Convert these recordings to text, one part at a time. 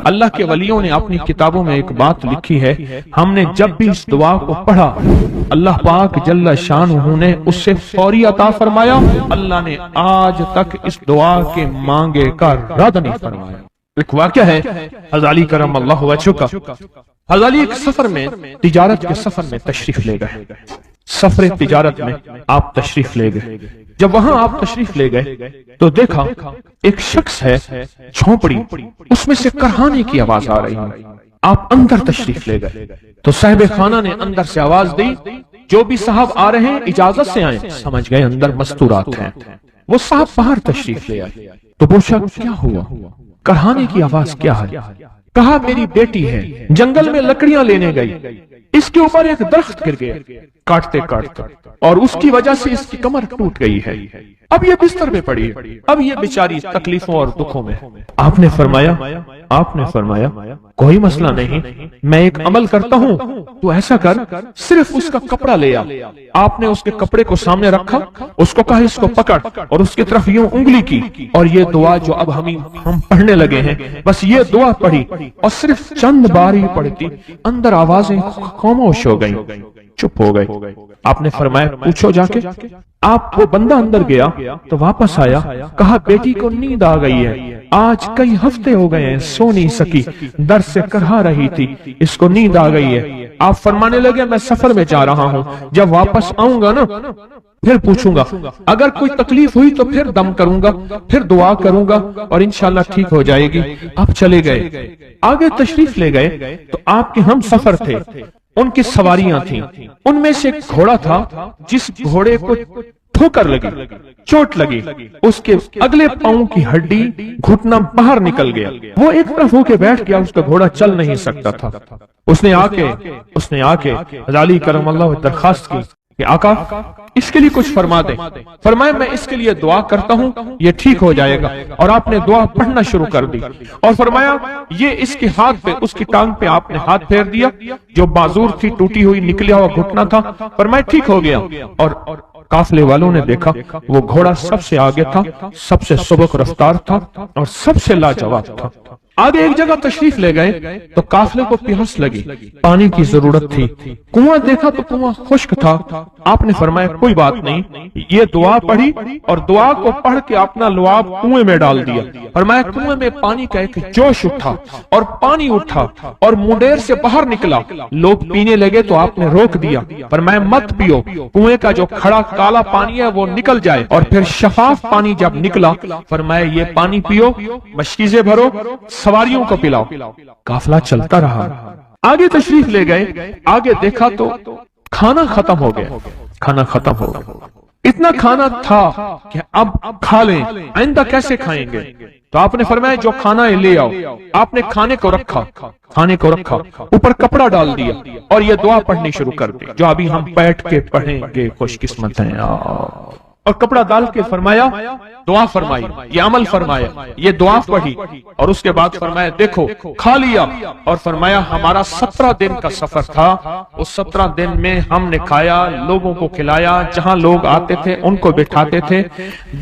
اللہ کے ولیوں نے اپنی کتابوں میں ایک بات لکھی ہے، ہم نے جب بھی اس دعا کو پڑھا اللہ پاک جل شانہ نے اس سے فوری عطا فرمایا، اللہ نے آج تک اس دعا کے مانگے کا رد نہیں فرمایا۔ ایک واقعہ ہے حضرت علی کرم اللہ وجہہ کا۔ حضرت علی ایک سفر میں، تجارت کے سفر میں تشریف لے گئے، سفر تجارت میں آپ تشریف لے گئے۔ جب وہاں آپ تشریف لے گئے تو دیکھا ایک شخص ہے جھونپڑی، اس میں سے کرہانے کی آواز آ رہی ہے۔ آپ اندر تشریف لے گئے تو صاحب خانہ نے اندر سے آواز دی، جو بھی صاحب آ رہے ہیں اجازت سے آئیں۔ سمجھ گئے اندر مستورات ہیں۔ وہ صاحب باہر تشریف لے آئے تو پوچھا کیا ہوا، کرہانے کی آواز کیا ہے؟ کہا میری بیٹی ہے، جنگل میں لکڑیاں لینے گئی، اس کے اوپر ایک درخت گر گیا کاٹتے کاٹتے، اور اس کی وجہ سے اس کی کمر ٹوٹ گئی ہے، اب یہ بستر میں پڑی ہے، اب یہ بیچاری تکلیفوں اور دکھوں میں۔ آپ نے فرمایا کوئی مسئلہ نہیں، میں ایک عمل کرتا ہوں، تو ایسا کر صرف اس کا کپڑا لے آ۔ آپ نے اس کے کپڑے کو سامنے رکھا، اس کو کہا اس کو پکڑ، اور اس کی طرف یوں انگلی کی، اور یہ دعا جو اب ہم پڑھنے لگے ہیں، بس یہ دعا پڑھی، اور صرف چند بار ہی پڑھتی، اندر آوازیں خاموش ہو گئیں، چپ ہو گئے۔ آپ نے فرمایا پوچھو جا کے۔ آپ وہ بندہ اندر گیا تو واپس آیا، کہا بیٹی کو نیند آ گئی ہے، آج کئی ہفتے ہو گئے ہیں سو نہیں سکی، در سے کرہا رہی تھی، اس کو نیند آ گئی ہے۔ آپ فرمانے لگے میں سفر میں جا رہا ہوں، جب واپس آؤں گا نا پھر پوچھوں گا، اگر کوئی تکلیف ہوئی تو پھر دم کروں گا، پھر دعا کروں گا، اور انشاءاللہ ٹھیک ہو جائے گی۔ آپ چلے گئے، آگے تشریف لے گئے تو آپ کے ہم سفر تھے، ان کی سواریاں تھیں، ان میں سے ایک گھوڑا تھا جس گھوڑے کو ٹھوکر لگی، چوٹ لگی، اس کے اگلے پاؤں کی ہڈی گھٹنا باہر نکل گیا، وہ ایک طرف ہو کے بیٹھ گیا، اس کا گھوڑا چل نہیں سکتا تھا۔ اس نے آ کے حضرت علی کرم اللہ وجہہ درخواست کی کہ آقا اس کے لیے کچھ فرما دیں۔ فرمایا میں اس کے لیے دعا کرتا ہوں، یہ ٹھیک ہو جائے گا، اور آپ نے دعا پڑھنا شروع کر دی، اور فرمایا یہ اس کے ہاتھ پہ، اس کی ٹانگ پہ آپ نے ہاتھ پھیر دیا، جو معذور تھی ٹوٹی ہوئی نکلیا ہوا گھٹنا تھا، فرمایا ٹھیک ہو گیا۔ اور قافلے والوں نے دیکھا وہ گھوڑا سب سے آگے تھا، سب سے سبق رفتار تھا، اور سب سے لاجواب تھا۔ آگے ایک جگہ تشریف لے گئے تو قافلے کو پیاس لگی، پانی کی ضرورت تھی، کنواں دیکھا تو کنواں خشک تھا۔ آپ نے فرمایا کوئی بات نہیں، یہ دعا پڑھی، اور دعا کو پڑھ کے اپنا لعاب کنویں میں ڈال دیا۔ فرمایا کنویں میں پانی کا ایک جوش اٹھا، اور پانی اٹھا اور منڈیر سے باہر نکلا، لوگ پینے لگے تو آپ نے روک دیا، فرمایا مت پیو، کنویں کا جو کھڑا کالا پانی ہے وہ نکل جائے، اور پھر شفاف پانی جب نکلا فرمایا یہ پانی پیو، مشکیزیں بھرو، سواریوں کو پلاؤ۔ قافلہ چلتا رہا، آگے تشریف لے گئے، آگے دیکھا تو کھانا ختم ہو گیا، کھانا ختم ہو گیا، اتنا کھانا تھا کہ اب کھا لیں، آئندہ کیسے کھائیں گے؟ تو آپ نے فرمایا جو کھانا ہے لے آؤ۔ آپ نے کھانے کو رکھا، اوپر کپڑا ڈال دیا، اور یہ دعا پڑھنی شروع کر دی جو ابھی ہم بیٹھ کے پڑھیں گے، خوش قسمت ہیں۔ اور کپڑا ڈال کے فرمایا دعا فرمائی، یہ عمل فرمایا، یہ دعا پڑھی، اور اس کے بعد فرمایا دیکھو کھا لیا، اور فرمایا ہمارا 17 دن کا سفر تھا، اس 17 دن میں ہم نے کھایا، لوگوں کو کھلایا، جہاں لوگ آتے تھے ان کو بٹھاتے تھے،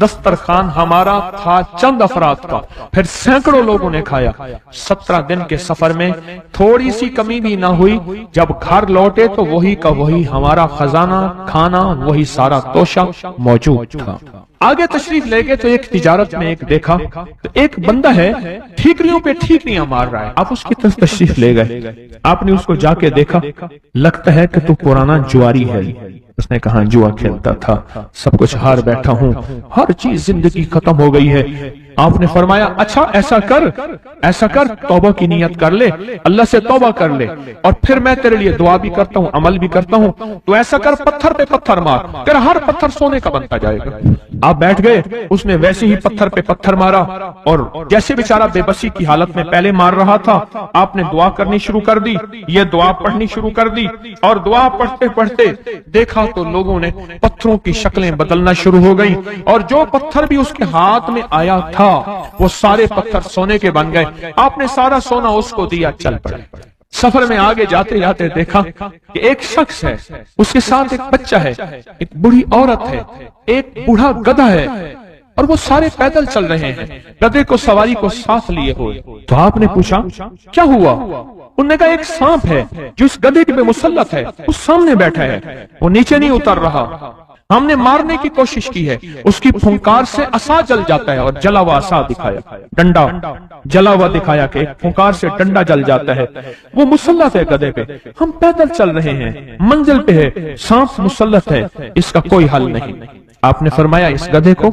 دسترخوان ہمارا تھا چند افراد کا، پھر سینکڑوں لوگوں نے کھایا۔ 17 دن کے سفر میں تھوڑی سی کمی بھی نہ ہوئی، جب گھر لوٹے تو وہی کا وہی ہمارا خزانہ، کھانا، وہی سارا توشہ موجود تھا۔ آگے تشریف لے گئے تو ایک تجارت میں ایک دیکھا تو ایک بندہ ہے ٹھیکریوں پہ ٹھیکریاں مار رہا ہے، آپ اس کی طرف تشریف لے گئے، آپ نے اس کو جا کے دیکھا، لگتا ہے کہ تو پرانا جواری ہے۔ اس نے کہا جوا کھیلتا تھا، سب کچھ ہار بیٹھا ہوں، ہر چیز زندگی ختم ہو گئی ہے۔ آپ نے فرمایا اچھا ایسا کر توبہ کی نیت کر لے، اللہ سے توبہ کر لے، اور پھر میں تیرے لیے دعا بھی کرتا ہوں، عمل بھی کرتا ہوں، تو ایسا کر پتھر پہ پتھر مار، تیرا ہر پتھر سونے کا بنتا جائے گا۔ آپ بیٹھ گئے، اس نے ویسے ہی پتھر پہ پتھر مارا، اور جیسے بیچارہ بے بسی کی حالت میں پہلے مار رہا تھا، آپ نے دعا کرنی شروع کر دی، یہ دعا پڑھنی شروع کر دی، اور دعا پڑھتے پڑھتے دیکھا تو لوگوں نے پتھروں کی شکلیں بدلنا شروع ہو گئی، اور جو پتھر بھی اس کے ہاتھ میں آیا تھا وہ سارے پتھر سونے کے بن گئے۔ آپ نے سارا سونا اس کو دیا، چل پڑے۔ سفر میں آگے جاتے جاتے دیکھا کہ ایک شخص ہے، اس کے ساتھ ایک بچہ ہے، ایک بوڑھی عورت ہے، ایک بوڑھا گدھا ہے، اور وہ سارے پیدل چل رہے ہیں، گدھے کو سواری کو ساتھ لیے ہوئے۔ تو آپ نے پوچھا کیا ہوا؟ انہوں نے کہا ایک سانپ ہے جو اس گدھے پہ مسلط ہے، اس سامنے بیٹھا ہے، وہ نیچے نہیں اتر رہا، ہم نے مارنے کی کوشش کی ہے، اس کی پھنکار سے عصا جل جاتا ہے، اور جلا ہوا عصا دکھایا، ڈنڈا جلا ہوا دکھایا کہ ایک پھنکار سے ڈنڈا جل جاتا ہے، وہ مسلط ہے گدھے پہ، ہم پیدل چل رہے ہیں، منزل پہ ہے، سانپ مسلط ہے، اس کا کوئی حل نہیں۔ آپ نے فرمایا اس گدھے کو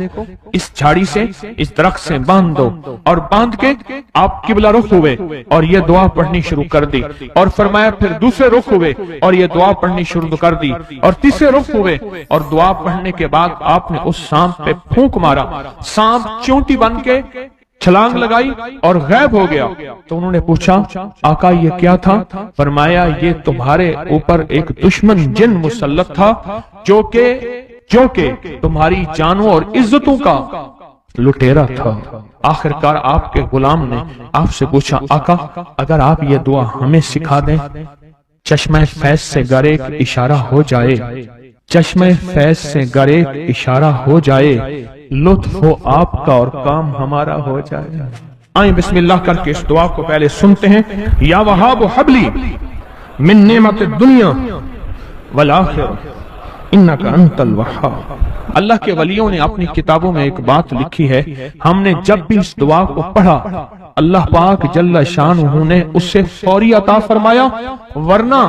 اس جھاڑی سے، اس درخت سے باندھ دو، اور باندھ کے آپ قبلہ رخ ہوئے اور یہ دعا پڑھنی شروع کر دی، اور فرمایا پھر دوسرے رخ ہوئے اور یہ دعا پڑھنی شروع کر دی، اور تیسرے رخ ہوئے اور دعا پڑھنے کے بعد آپ نے اس سانپ پہ پھونک مارا، سانپ چونٹی بن کے چھلانگ لگائی اور غائب ہو گیا۔ تو انہوں نے پوچھا آقا یہ کیا تھا؟ فرمایا یہ تمہارے اوپر ایک دشمن جن مسلط تھا جو کہ تمہاری جانوں اور عزتوں کا لٹیرا تھا۔ آخرکار آپ کے غلام نے آپ سے پوچھا آقا اگر آپ یہ دعا ہمیں سکھا دیں، چشمہ فیض سے گر ایک اشارہ ہو جائے، چشمہ فیض سے گر ایک اشارہ ہو جائے، لطف ہو آپ کا اور کام ہمارا ہو جائے۔ آئیں بسم اللہ کر کے اس دعا کو پہلے سنتے ہیں۔ یا وہاب حبلی من نعمت الدنیا والآخرہ انک انت الوہاب۔ اللہ کے ولیوں نے اپنی کتابوں میں ایک بات لکھی ہے، ہم نے جب بھی اس دعا کو پڑھا اللہ پاک جل شانہ نے اس سے فوری عطا فرمایا، ورنہ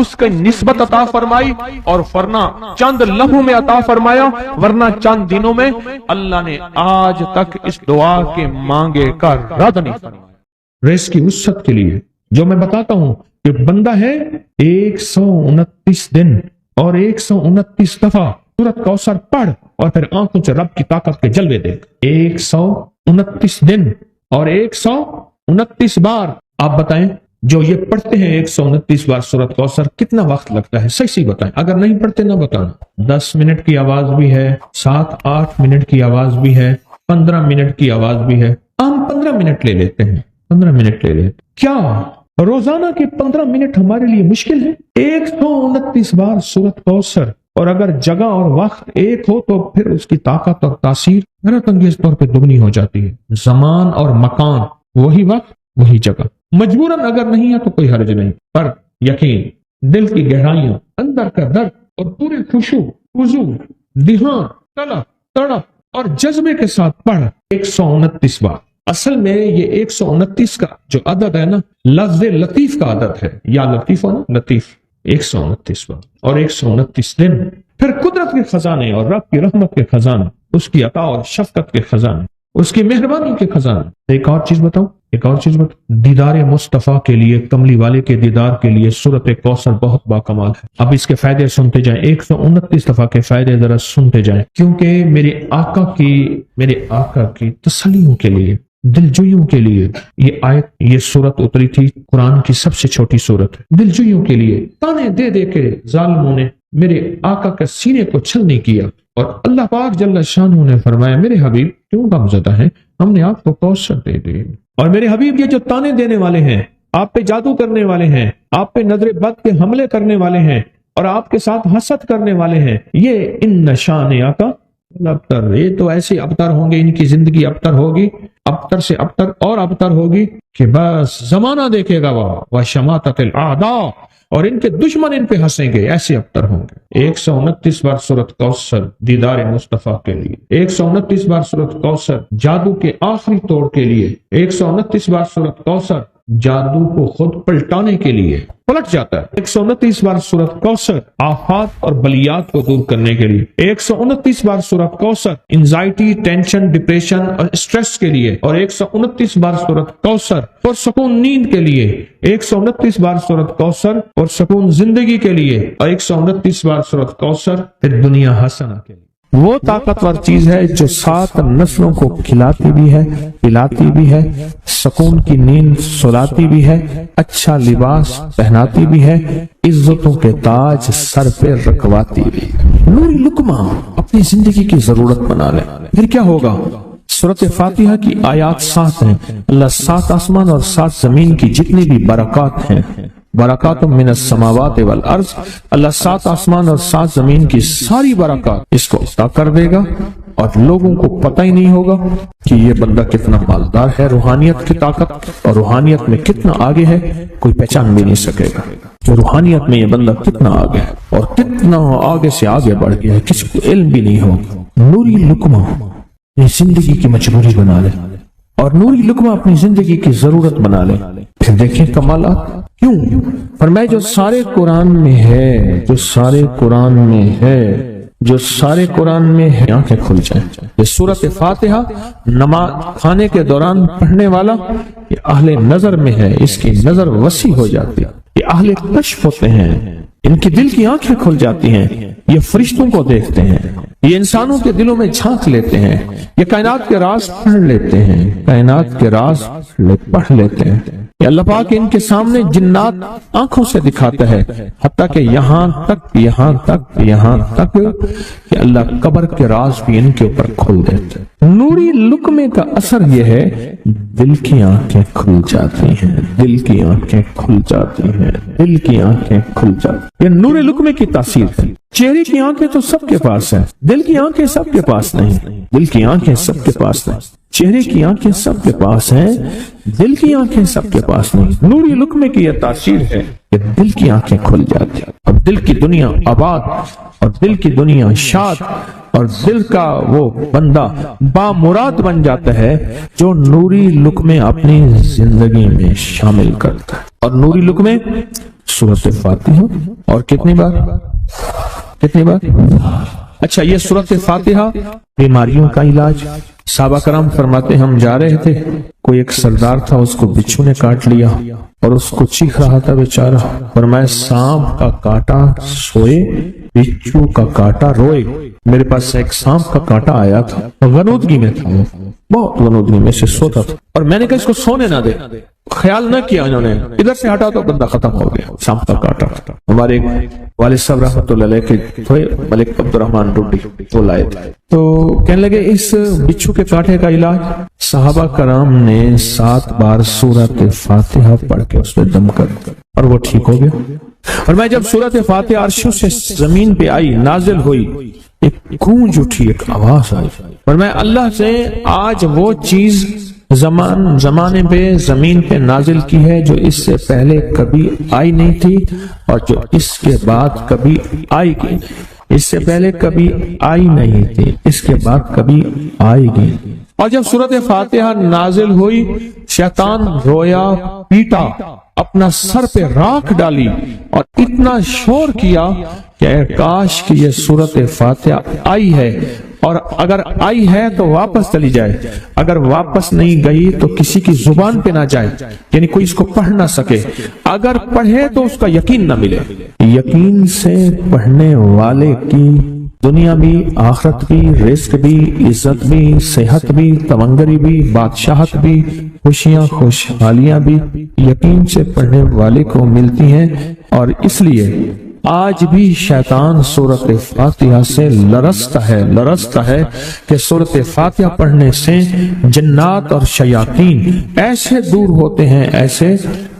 اس کی نسبت عطا فرمائی، اور ورنہ چند لمحوں میں عطا فرمایا، ورنہ چند دنوں میں۔ اللہ نے آج تک اس دعا کے مانگے کا رد نہیں فرمایا۔ ریس کی وسعت کے لیے جو میں بتاتا ہوں کہ بندہ ہے 129 دن اور 129 دفعہ سورۃ کوثر پڑھ اور پھر آنکھوں سے رب کی طاقت کے جلوے دیکھ۔ 129 دن اور 129 بار آپ بتائیں جو یہ پڑھتے ہیں 129 بار سورۃ کوثر کتنا وقت لگتا ہے؟ صحیح بتائیں، اگر نہیں پڑھتے نہ بتانا۔ 10 منٹ کی آواز بھی ہے، 7-8 منٹ کی آواز بھی ہے، 15 منٹ کی آواز بھی ہے، ہم 15 منٹ لے لیتے ہیں، 15 منٹ لے لیتے۔ کیا روزانہ کے 15 منٹ ہمارے لیے مشکل ہے؟ 129 بار سورۃ کوثر، اور اگر جگہ اور وقت ایک ہو تو پھر اس کی طاقت اور تاثیر حیرت انگیز طور پہ دگنی ہو جاتی ہے۔ زمان اور مکان وہی وقت وہی جگہ، مجبوراً اگر نہیں ہے تو کوئی حرج نہیں، پر یقین دل کی گہرائیاں، اندر کا درد اور پورے خشوع خضوع، دھیان، طلب، تڑپ اور جذبے کے ساتھ پڑھ 129 بار۔ اصل میں یہ 129 کا جو عدد ہے نا، لفظ لطیف کا عدد ہے، یا لطیف ہو نا، لطیف 129 بار اور 129 دن۔ پھر قدرت کے خزانے اور رب کی رحمت کے خزانے، اس کی عطا اور شفقت کے خزانے، اس کی مہربانی کے خزانے۔ ایک اور چیز بتاؤں، دیدار مصطفیٰ کے لیے، کملی والے کے دیدار کے لیے سورۃ کوثر بہت باکمال ہے۔ اب اس کے فائدے سنتے جائیں، 129 دفعہ کے فائدے ذرا سنتے جائیں، کیونکہ میرے آقا کی تسلیوں کے لیے، دلجوئیوں کے لیے یہ آیت، یہ سورت اتری تھی، قرآن کی سب سے چھوٹی سورت ہے۔ دلجوئیوں کے لیے تانے دے دے کے ظالموں نے میرے آقا کے سینے کو چھل نہیں کیا، اور اللہ پاک جل شانہ نے فرمایا میرے حبیب کیوں غمزدہ ہیں، ہم نے آپ کو کوثر دے دی۔ اور میرے حبیب یہ جو تانے دینے والے ہیں، آپ پہ جادو کرنے والے ہیں، آپ پہ نظر بد کے حملے کرنے والے ہیں، اور آپ کے ساتھ حسد کرنے والے ہیں، یہ ان نشان آقا ابتر، یہ تو ایسے ابتر ہوں گے، ان کی زندگی ابتر ہوگی، ابتر سے ابتر اور ابتر ہوگی کہ بس زمانہ دیکھے گا وہ شماتت الاعداء، اور ان کے دشمن ان پہ ہنسیں گے، ایسے ابتر ہوں گے۔ 129 بار سورۃ کوثر دیدار مصطفیٰ کے لیے، 129 بار سورۃ کوثر جادو کے آخری توڑ کے لیے، 129 بار سورۃ کوثر جادو کو خود پلٹانے کے لیے، پلٹ جاتا ہے۔ 129 بار سورۃ کوثر آفات اور بلیات کو دور کرنے کے لیے، 129 بار سورۃ کوثر انزائٹی، ٹینشن، ڈپریشن اور اسٹریس کے لیے، اور 129 بار سورۃ کوثر پرسکون نیند کے لیے، 129 بار سورۃ کوثر پرسکون زندگی کے لیے، اور 129 بار سورۃ کوثر پھر دنیا حسنہ کے لیے۔ وہ طاقتور چیز ہے جو 7 نسلوں کو کھلاتی بھی ہے، پلاتی بھی ہے، سکون کی نیند سلاتی بھی ہے، اچھا لباس پہناتی بھی ہے، عزتوں کے تاج سر پہ رکھواتی بھی ہے۔ نوری لقمہ اپنی زندگی کی ضرورت بنا لیں، پھر کیا ہوگا؟ سورۃ فاتحہ کی آیات 7 ہیں، اللہ 7 آسمان اور 7 زمین کی جتنی بھی برکات ہیں، برکات من السماوات والارض، اللہ 7 آسمان اور 7 زمین کی ساری برکات اس کو عطا کر دے گا، اور لوگوں کو پتہ ہی نہیں ہوگا کہ یہ بندہ کتنا مالدار ہے، روحانیت کی طاقت اور روحانیت میں کتنا آگے ہے، کوئی پہچان بھی نہیں سکے گا کہ روحانیت میں یہ بندہ کتنا آگے ہے اور کتنا آگے سے آگے بڑھ گیا ہے، کسی کو علم بھی نہیں ہوگا۔ نوری لقمہ یہ زندگی کی مجبوری بنا لے اور نوری لقمہ اپنی زندگی کی ضرورت بنا لے، پھر دیکھیں کمالات۔ کیوں؟ فرمائے جو سارے قرآن میں ہے، جو سارے قرآن میں ہے، جو سارے قرآن میں ہے، آنکھیں کھل جائیں۔ یہ سورۃ فاتحہ نماز کھانے کے دوران پڑھنے والا یہ اہل نظر میں ہے، اس کی نظر وسیع ہو جاتی ہے، یہ اہل کشف ہوتے ہیں، ان کی دل کی آنکھیں کھل جاتی ہیں، یہ فرشتوں کو دیکھتے ہیں، یہ انسانوں کے دلوں میں جھانک لیتے ہیں، یہ کائنات کے راز پڑھ لیتے ہیں، کائنات کے راز پڑھ لیتے ہیں۔ یہ اللہ پاک ان کے سامنے جنات آنکھوں سے دکھاتا ہے، حتیٰ کہ یہاں تک کہ اللہ قبر کے راز بھی ان کے اوپر کھول دیتے ہیں۔ نوری لقمے کا اثر یہ ہے دل کی آنکھیں کھل جاتی ہیں، دل کی آنکھیں کھل جاتی ہیں، دل کی آنکھیں کھل جاتی ہیں۔ یہ نور لقمے کی تاثیر ہے۔ چہرے کی آنکھیں تو سب کے پاس ہیں، دل کی آنکھیں سب کے پاس نہیں، دل کی آنکھیں سب کے پاس نہیں، چہرے کی آنکھیں سب کے پاس ہیں، دل کی آنکھیں سب کے پاس نہیں۔ نوری لقمے کی یہ تاثیر ہے کہ دل کی آنکھیں کھل جاتی ہیں اور دل کی دنیا آباد اور دل کی دنیا شاد اور دل کا وہ بندہ بامراد بن جاتا ہے جو نوری لقمے اپنی زندگی میں شامل کرتا ہے۔ اور نوری لقمے سورۃ فاتحہ اور کتنی بار؟ اچھا، یہ سورۃ فاتحہ بیماریوں کا علاج۔ صحابہ کرام فرماتے ہم جا رہے تھے، کوئی ایک سردار تھا، اس کو بچھو نے کاٹ لیا اور اس کو چیخ رہا تھا بیچارہ۔ فرمایا سانپ کا کاٹا سوئے، بچھو کا کاٹا روئے۔ میرے پاس ایک سانپ کا کاٹا آیا تھا، غنودگی میں تھا، وہ بہت غنودگی میں سے سوتا تھا، اور میں نے کہا اس کو سونے نہ دے، خیال نہ کیا انہوں نے، ادھر سے ہٹا تو بندہ ختم ہو گیا، سانپ کا کاٹا۔ ہمارے والد صاحب رحمۃ اللہ علیہ کے تھے ملک عبد الرحمن ڈوڈی، وہ لائے تو کہنے لگے اس بچھو کے کاٹے کا علاج، صحابہ کرام نے 7 بار سورۃ فاتحہ پڑھ کے اس پہ دم کر اور وہ ٹھیک ہو گیا۔ اور میں جب سورۃ فاتحہ عرشوں سے زمین پہ آئی، نازل ہوئی، ایک گونج اٹھی، ایک آواز آئی، اور میں اللہ سے آج وہ چیز زمانے پہ زمین پہ نازل کی ہے جو اس سے پہلے کبھی آئی نہیں تھی اور جو اس کے بعد کبھی آئے گی، اس سے پہلے کبھی آئی نہیں تھی، اس کے بعد کبھی آئے گی۔ اور جب سورۃ فاتحہ نازل ہوئی، شیطان رویا، پیٹا، اپنا سر پہ راکھ ڈالی اور اتنا شور کیا کہ کاش کہ یہ سورۃ فاتحہ آئی ہے، اور اگر آئی ہے تو واپس چلی جائے، اگر واپس نہیں گئی تو کسی کی زبان پہ نہ جائے، یعنی کوئی اس کو پڑھ نہ سکے، اگر پڑھے تو اس کا یقین نہ ملے۔ یقین سے پڑھنے والے کی دنیا بھی، آخرت بھی، رزق بھی، عزت بھی، صحت بھی، تمنگری بھی، بادشاہت بھی، خوشیاں خوشحالیاں بھی یقین سے پڑھنے والے کو ملتی ہیں۔ اور اس لیے آج بھی شیطان سورۃ فاتحہ سے لرزتا ہے کہ سورۃ فاتحہ پڑھنے سے جنات اور شیاطین ایسے دور ہوتے ہیں، ایسے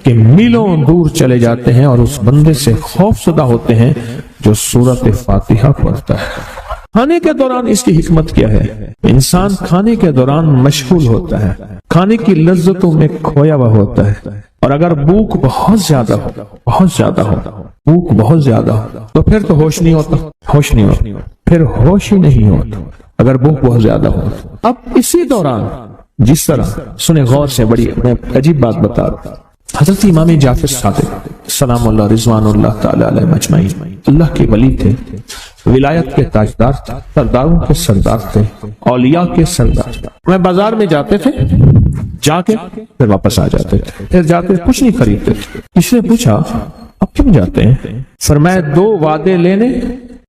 کہ میلوں دور چلے جاتے ہیں اور اس بندے سے خوف زدہ ہوتے ہیں جو سورۃ فاتحہ پڑھتا ہے۔ کھانے کے دوران اس کی حکمت کیا ہے؟ انسان کھانے کے دوران مشغول ہوتا ہے، کھانے کی لذتوں میں کھویا ہوا ہوتا ہے، اور اگر بھوک بہت زیادہ ہو بھوک بہت زیادہ ہو تو پھر تو ہوش نہیں ہوتا، پھر ہوش ہی نہیں ہوتا اگر بھوک بہت زیادہ ہو۔ اب اسی دوران جس طرح سنیں غور سے، بڑی میں عجیب بات بتا رہا ہوں، حضرت امام جعفر صادق سلام اللہ رضوان اللہ تعالی علیہ مجمعین اللہ کے ولی تھے، ولایت کے تاجدار تھے، سرداروں کے سردار تھے، اولیاء کے سردار تھے۔ میں بازار میں جاتے تھے، جا کے پھر واپس آ جاتے تھے، پھر جاتے کچھ نہیں خریدتے تھے۔ کسی نے پوچھا اب کیوں جاتے ہیں؟ فرمایا 2 وعدے لینے،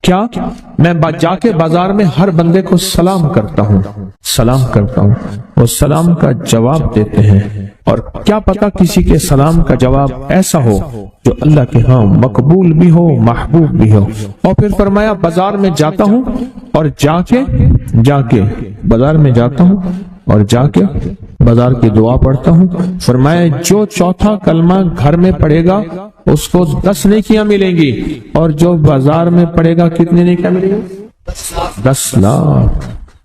کیا؟ میں جا کے بازار میں ہر بندے کو سلام کرتا ہوں، وہ سلام کا جواب دیتے ہیں، اور کیا پتا کسی کے سلام کا جواب ایسا ہو جو اللہ کے ہاں مقبول بھی ہو، محبوب بھی ہو۔ اور پھر فرمایا بازار میں جاتا ہوں اور جا کے بازار میں جاتا ہوں اور جا کے بازار کی دعا پڑھتا ہوں۔ فرمایا جو چوتھا کلمہ گھر میں پڑھے گا اس کو 10 نیکیاں ملیں گی، اور جو بازار میں پڑھے گا کتنی نیکیاں ملیں گی؟ 10 لاکھ۔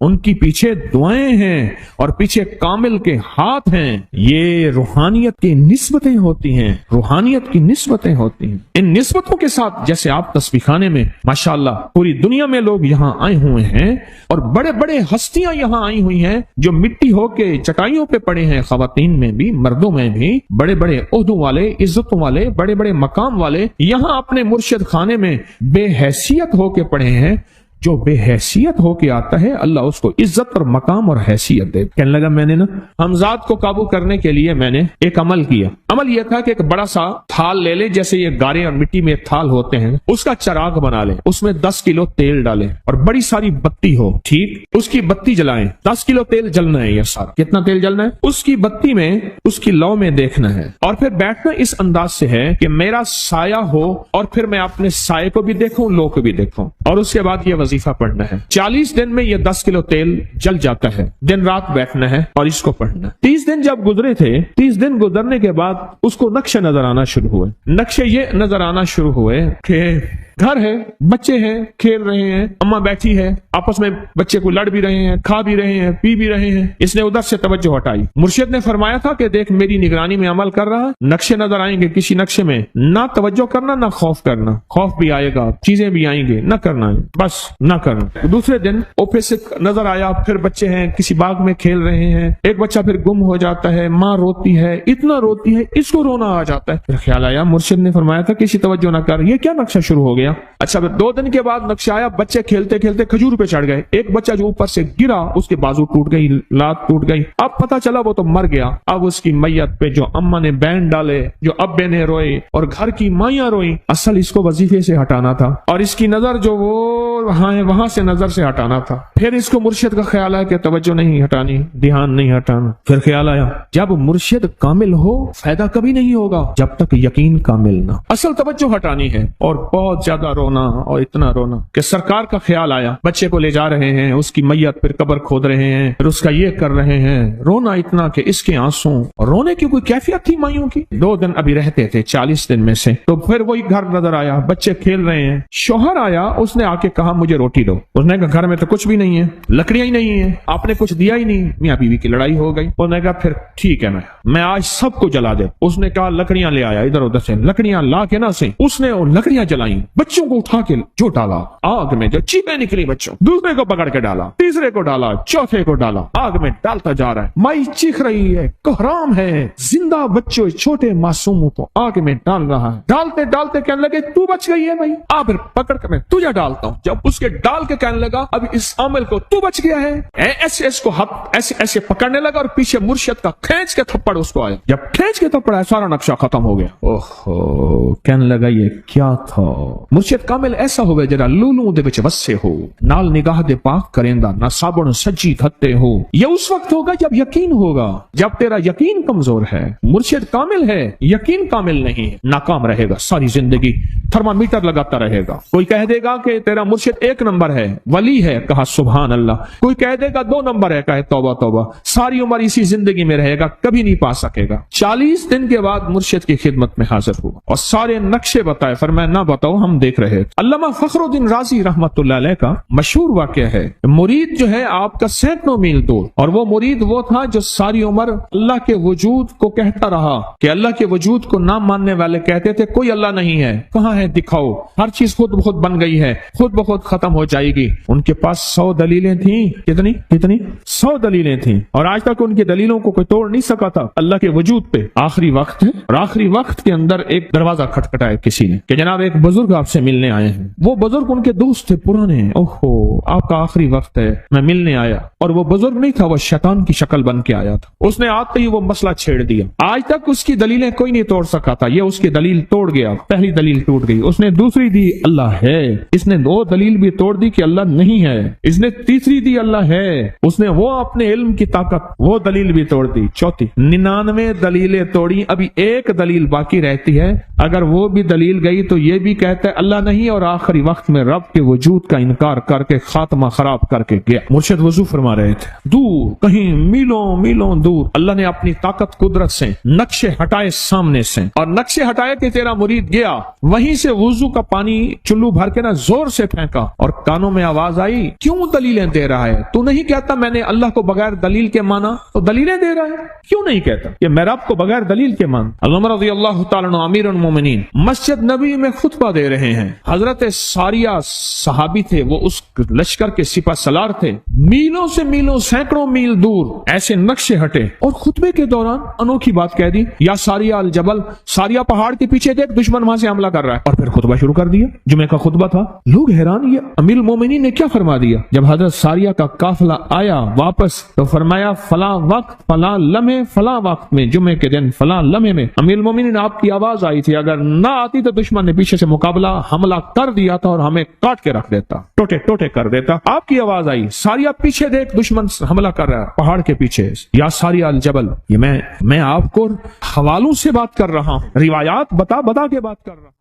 ان کی پیچھے دعائیں ہیں اور پیچھے کامل کے ہاتھ ہیں۔ یہ روحانیت کی نسبتیں ہوتی ہیں، روحانیت کی نسبتیں ہوتی ہیں۔ ان نسبتوں کے ساتھ جیسے آپ تسبیح خانے میں ماشاءاللہ پوری دنیا میں لوگ یہاں آئے ہوئے ہیں اور بڑے بڑے ہستیاں یہاں آئی ہوئی ہیں جو مٹی ہو کے چٹائیوں پہ پڑے ہیں، خواتین میں بھی مردوں میں بھی، بڑے بڑے عہدوں والے، عزتوں والے، بڑے بڑے مقام والے یہاں اپنے مرشد خانے میں بے حیثیت ہو کے پڑے ہیں۔ جو بے حیثیت ہو کے آتا ہے اللہ اس کو عزت اور مقام اور حیثیت دے۔ کہنے لگا میں نے نا حمزات کو قابو کرنے کے لیے میں نے ایک عمل کیا۔ عمل یہ تھا کہ ایک بڑا سا تھال لے لیں، جیسے یہ گارے اور مٹی میں تھال ہوتے ہیں، اس کا چراغ بنا لیں، اس میں 10 کلو تیل ڈالیں اور بڑی ساری بتی ہو، ٹھیک، اس کی بتی جلائیں۔ 10 کلو تیل جلنا ہے، یہ سارا کتنا تیل جلنا ہے، اس کی بتی میں اس کی لو میں دیکھنا ہے، اور پھر بیٹھنا اس انداز سے ہے کہ میرا سایہ ہو اور پھر میں اپنے سائے کو بھی دیکھوں، لو کو بھی دیکھوں، اور اس کے بعد یہ وظیفہ پڑھنا ہے۔ 40 دن میں یہ 10 کلو تیل جل جاتا ہے، دن رات بیٹھنا ہے اور اس کو پڑھنا ہے۔ 30 دن جب گزرے تھے، 30 دن گزرنے کے بعد اس کو نقشے نظر آنا شروع ہوئے۔ نقشے یہ نظر آنا شروع ہوئے کہ گھر ہے، بچے ہیں، کھیل رہے ہیں، اماں بیٹھی ہے، آپس میں بچے کو لڑ بھی رہے ہیں، کھا بھی رہے ہیں، پی بھی رہے ہیں۔ اس نے ادھر سے توجہ ہٹائی۔ مرشد نے فرمایا تھا کہ دیکھ میری نگرانی میں عمل کر رہا، نقشے نظر آئیں گے، کسی نقشے میں نہ توجہ کرنا نہ خوف کرنا، خوف بھی آئے گا، چیزیں بھی آئیں گے، نہ کرنا ہے، بس نہ کرنا۔ دوسرے دن اوپر سے نظر آیا، پھر بچے ہیں کسی باغ میں کھیل رہے ہیں، ایک بچہ پھر گم ہو جاتا ہے، ماں روتی ہے، اتنا روتی ہے اس کو رونا آ جاتا ہے۔ پھر خیال آیا مرشد نے فرمایا تھا کسی توجہ نہ کر، یہ کیا نقشہ شروع ہو گیا؟ اچھا، 2 دن کے بعد نقشہ آیا، بچے کھیلتے کھیلتے کھجور پہ چڑھ گئے، ایک بچہ جو اوپر سے گرا اس کے بازو ٹوٹ گئی، لات ٹوٹ گئی، اب پتا چلا وہ تو مر گیا۔ اب اس کی میت پہ جو اماں نے بین ڈالے، جو ابے نے روئے اور گھر کی مائیاں روئی، اصل اس کو وظیفے سے ہٹانا تھا اور اس کی نظر جو وہ وہاں سے نظر سے ہٹانا تھا۔ پھر اس کو مرشد کا خیال آیا کہ توجہ نہیں ہٹانی، دھیان نہیں ہٹانا۔ پھر خیال آیا جب مرشد کامل ہو فائدہ کبھی نہیں ہوگا جب تک یقین کامل نہ، اصل توجہ ہٹانی ہے، اور بہت زیادہ رونا اور اتنا رونا کہ سرکار کا خیال آیا، بچے کو لے جا رہے ہیں، اس کی میت پھر قبر کھود رہے ہیں، پھر اس کا یہ کر رہے ہیں، رونا اتنا کہ اس کے آنسوں، رونے کی کوئی کیفیت تھی مائیوں کی۔ 2 دن ابھی رہتے تھے 40 دن میں سے، تو پھر وہی گھر نظر آیا، بچے کھیل رہے ہیں، شوہر آیا، اس نے آ کے کہا مجھے روٹی دو۔ اس نے کہا گھر میں تو کچھ بھی نہیں ہے، لکڑیاں ہی نہیں ہیں، آپ نے کچھ دیا ہی نہیں۔ میاں بیوی کی لڑائی ہو گئی۔ اس نے کہا پھر ٹھیک ہے میں آج سب کو جلا دے۔ اس نے کہا لکڑیاں لے آیا، ادھر ادھر سے لکڑیاں لا کے نہ سے اس نے لکڑیاں جلائیں، بچوں کو اٹھا کے جو ڈالا آگ میں، جو چیخیں نکلی بچوں، دوسرے کو پکڑ کے ڈالا، تیسرے کو ڈالا، چوتھے کو ڈالا، آگ میں ڈالتا جا رہا ہے۔ مائی چیخ رہی ہے، کوہرام ہے، زندہ بچوں چھوٹے معصوموں کو آگ میں ڈال رہا ہے۔ ڈالتے ڈالتے کہنے لگے تو بچ گئی ہے بھائی، پھر پکڑ کے میں تجھے ڈالتا ہوں۔ جب اس کے ڈال کے کہنے لگا اب اس عامل کو تو بچ گیا ہے، ایسے اس کو ایسے پکڑنے لگا اور پیچھے مرشد کا کھینچ کے تھپڑ اس کو آیا۔ جب کھینچ کے تھپڑ آیا سارا نقشہ ختم ہو گیا۔ اوہو، کہنے لگا یہ کیا تھا؟ مرشد کامل ایسا ہوئے جرا لولوں دے وچ وسے ہو، نال نگاہ دے پاک کریندا نہ صابن سجی دھتے ہو۔ یہ اس وقت ہوگا جب یقین ہوگا، جب تیرا یقین کمزور ہے۔ مرشد کامل ہے، یقین کامل نہیں، ناکام رہے گا ساری زندگی، تھرمامیٹر لگاتا رہے گا۔ کوئی کہہ دے گا کہ تیرا مرشد 1 نمبر ہے، ولی ہے، کہا سبحان اللہ۔ کوئی کہہ دے گا 2 نمبر ہے، کہے توبہ توبہ۔ ساری عمر اسی زندگی میں رہے گا، کبھی نہیں پا سکے گا۔ 40 دن کے بعد مرشد کی خدمت میں حاضر ہوا اور سارے نقشے بتائے، فرمایا نہ بتاؤ ہم دیکھ رہے۔ علامہ فخر الدین رازی رحمت اللہ علیہ کا مشہور واقعہ ہے، مرید جو ہے آپ کا سینکڑوں میل دور، اور وہ مرید وہ تھا جو ساری عمر اللہ کے وجود کو کہتا رہا کہ اللہ کے وجود کو نہ ماننے والے کہتے تھے کوئی اللہ نہیں ہے، کہاں ہے دکھاؤ، ہر چیز خود بخود بن گئی ہے، خود بخود ختم ہو جائے گی۔ ان کے پاس 100 دلیلیں تھیں، کتنی 100 دلیلیں تھیں، اور آج تک ان کی دلیلوں کو کوئی توڑ نہیں سکا تھا اللہ کے وجود پہ۔ آخری وقت ہے اور آخری وقت کے اندر ایک دروازہ کھٹکھٹایا کسی نے کہ جناب ایک بزرگ آپ سے ملنے آئے ہیں۔ وہ بزرگ ان کے دوست تھے پرانے، اوہو آپ کا آخری وقت ہے، میں ملنے آیا۔ اور وہ بزرگ نہیں تھا، وہ شیطان کی شکل بن کے آیا تھا۔ اس نے آتے ہی وہ مسئلہ چھیڑ دیا، آج تک اس کی دلیلیں کوئی نہیں توڑ سکا تھا، یہ اس کی دلیل توڑ گیا، پہلی دلیل ٹوٹ گئی۔ اس نے دوسری دی اللہ ہے، اس نے 2 دلیل بھی توڑ دی کہ اللہ نہیں ہے، اس نے تیسری دی اللہ ہے، اس نے وہ اپنے علم کی طاقت وہ دلیل بھی توڑ دی، چوتھی 99 دلیلیں توڑی، ابھی ایک دلیل باقی رہتی ہے، اگر وہ بھی دلیل گئی تو یہ بھی کہتا ہے اللہ نہیں، اور آخری وقت میں رب کے وجود کا انکار کر کے خاتمہ خراب کر کے گیا۔ مرشد وضو فرما رہے تھے، دور کہیں میلوں میلوں دور اللہ نے اپنی طاقت قدرت سے نقشے ہٹائے سامنے سے، اور نقشے ہٹائے کہ تیرا مرید گیا، وہیں سے وضو کا پانی چلو بھر کے نہ زور سے پھینکا اور کانوں میں آواز آئی کیوں دلیلیں دے رہا ہے؟ تو نہیں کہتا میں نے اللہ کو بغیر دلیل کے مانا، تو دلیلیں دے رہا ہے، کیوں نہیں کہتا کہ میں رب کو بغیر دلیل کے مان؟ عمر رضی اللہ تعالیٰ عنہ امیر المومنین مسجد نبی میں خطبہ دے رہے ہیں، حضرت ساریہ صحابی تھے، وہ اس لشکر کے سپہ سالار تھے، میلوں سے میلوں سینکڑوں میل دور ایسے نقشے ہٹے اور خطبے کے دوران انوکھی بات کہہ دی، یا ساریہ الجبل، ساریہ پہاڑ کے پیچھے دیکھ دشمن وہاں سے حملہ کر رہا ہے، اور پھر خطبہ شروع کر دیا۔ جمعہ کا خطبہ تھا، لوگ حیران، یہ امیر المومنین نے کیا فرما دیا؟ جب حضرت ساریہ کا قافلہ آیا واپس تو فرمایا فلاں وقت فلاں لمحے فلاں وقت میں جمعے کے دن فلاں لمحے میں امیر المومنین آپ کی آواز آئی تھی، اگر نہ آتی تو دشمن نے پیچھے سے مقابلہ حملہ کر دیا تھا اور ہمیں کاٹ کے رکھ دیتا، ٹوٹے ٹوٹے کر دیتا۔ آپ کی آواز آئی، ساریہ پیچھے دیکھ دشمن حملہ کر رہا ہے پہاڑ کے پیچھے، یا ساریہ الجبل۔ یہ میں آپ کو حوالوں سے بات کر رہا ہوں، روایات بتا بتا کے بات کر رہا ہوں۔